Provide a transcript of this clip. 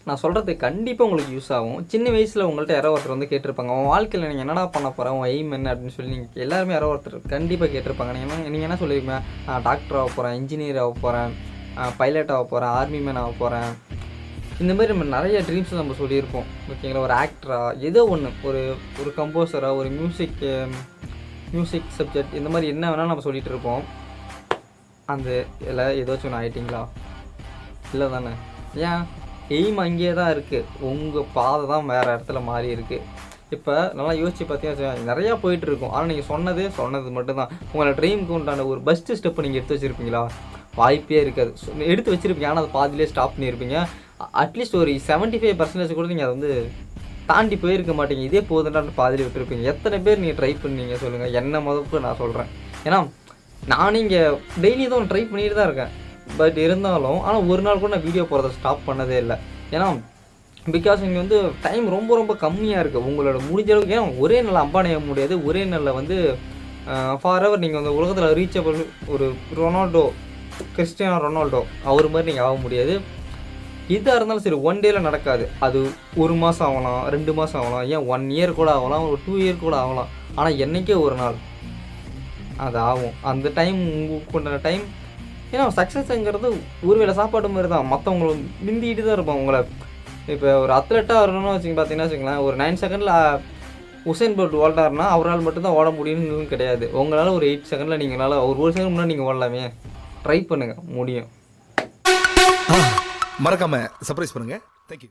நான் சொல்கிறது கண்டிப்பாக உங்களுக்கு யூஸ் ஆகும். சின்ன வயசில் உங்கள்கிட்ட யாரோ ஒருத்தர் வந்து கேட்டிருப்பாங்க, உன் வாழ்க்கையில் நீங்கள் என்னடா பண்ண போகிற, உன் எய்ம் என்ன அப்படின்னு சொல்லி நீங்கள் எல்லாருமே யாரோ ஒருத்தர் கண்டிப்பாக கேட்டிருப்பாங்க. நீங்கள் என்ன சொல்லியிருப்பீங்க? நான் டாக்டர் ஆக போகிறேன், இன்ஜினியர் ஆக போகிறேன், பைலட் ஆக போகிறேன், ஆர்மி மேன் ஆக போகிறேன். இந்த மாதிரி நம்ம நிறைய ட்ரீம்ஸ் நம்ம சொல்லியிருப்போம். ஓகேங்களா? ஒரு ஆக்டராக ஏதோ ஒன்று, ஒரு கம்போசராக, ஒரு மியூசிக் சப்ஜெக்ட், இந்த மாதிரி என்ன வேணாலும் நம்ம சொல்லிகிட்டு இருப்போம். அந்த இதில் ஏதாச்சும் ஒன்று ஆகிட்டிங்களா? இல்லை தானே? ஏன்? எய்ம் அங்கேயே தான் இருக்குது, உங்கள் பாதை தான் வேறு இடத்துல மாறி இருக்குது. இப்போ நல்லா யோசிச்சு பார்த்தீங்கன்னா நிறையா போயிட்டுருக்கும். ஆனால் நீங்கள் சொன்னது மட்டும்தான். உங்களோட ட்ரீமுக்கு உண்டான ஒரு பெஸ்ட்டு ஸ்டெப்பு நீங்கள் எடுத்து வச்சுருப்பீங்களா? வாய்ப்பே இருக்காது. எடுத்து வச்சுருப்பீங்க, ஆனால் அது பாதியிலே ஸ்டாப் பண்ணியிருப்பீங்க. அட்லீஸ்ட் ஒரு 75% கூட நீங்கள் அதை வந்து தாண்டி போயிருக்க மாட்டீங்க. இதே போதுன்றான்னு பாதியில் விட்டுருப்பீங்க. எத்தனை பேர் நீங்கள் ட்ரை பண்ணீங்க சொல்லுங்கள்? என்ன முதப்பு நான் சொல்கிறேன். ஏன்னா நானும் இங்கே டெய்லி தான் ட்ரை பண்ணிட்டு தான் இருக்கேன். பட் இருந்தாலும் ஆனால் ஒரு நாள் கூட நான் வீடியோ போகிறத ஸ்டாப் பண்ணதே இல்லை. ஏன்னா பிகாஸ் இங்கே வந்து டைம் ரொம்ப ரொம்ப கம்மியாக இருக்குது. உங்களோட முடிஞ்ச அளவுக்கு ஏன் ஒரே நாளில் அம்பானி ஆக முடியாது, ஒரே நாளில் வந்து ஃபார் எவர் நீங்கள் வந்து உலகத்தில் ரீச்சபிள் ஒரு கிறிஸ்டியானோ ரொனால்டோ அவர் மாதிரி நீங்கள் ஆக முடியாது. இதாக இருந்தாலும் சரி, ஒன் டேயில் நடக்காது. அது 1 மாதம் ஆகலாம், 2 மாதம் ஆகலாம், ஏன் 1 இயர் கூட ஆகலாம், ஒரு 2 இயர் கூட ஆகலாம். ஆனால் என்றைக்கே ஒரு நாள் அது ஆகும். அந்த டைம் உங்களுக்கு உண்டான டைம். ஏன்னா சக்ஸஸ்ங்கிறது ஒரு வேளை சாப்பாடு மாதிரி தான். மற்றவங்களை மிந்திக்கிட்டு தான் இருப்போம் உங்களை. இப்போ ஒரு அத்லெட்டாக வரணும்னு பார்த்தீங்கன்னா வச்சுங்களேன், ஒரு 9 செகண்டில் உசேன் போல்ட் ஓடாருன்னா அவரால் மட்டும்தான் ஓட முடியும்னு கிடையாது. உங்களால் ஒரு 8 செகண்டில் நீங்களால் ஒரு செகண்ட் முன்னாடி நீங்கள் ஓடலாமே. ட்ரை பண்ணுங்கள், முடியும். மறக்காம சர்ப்ரைஸ் பண்ணுங்க. தேங்க்யூ.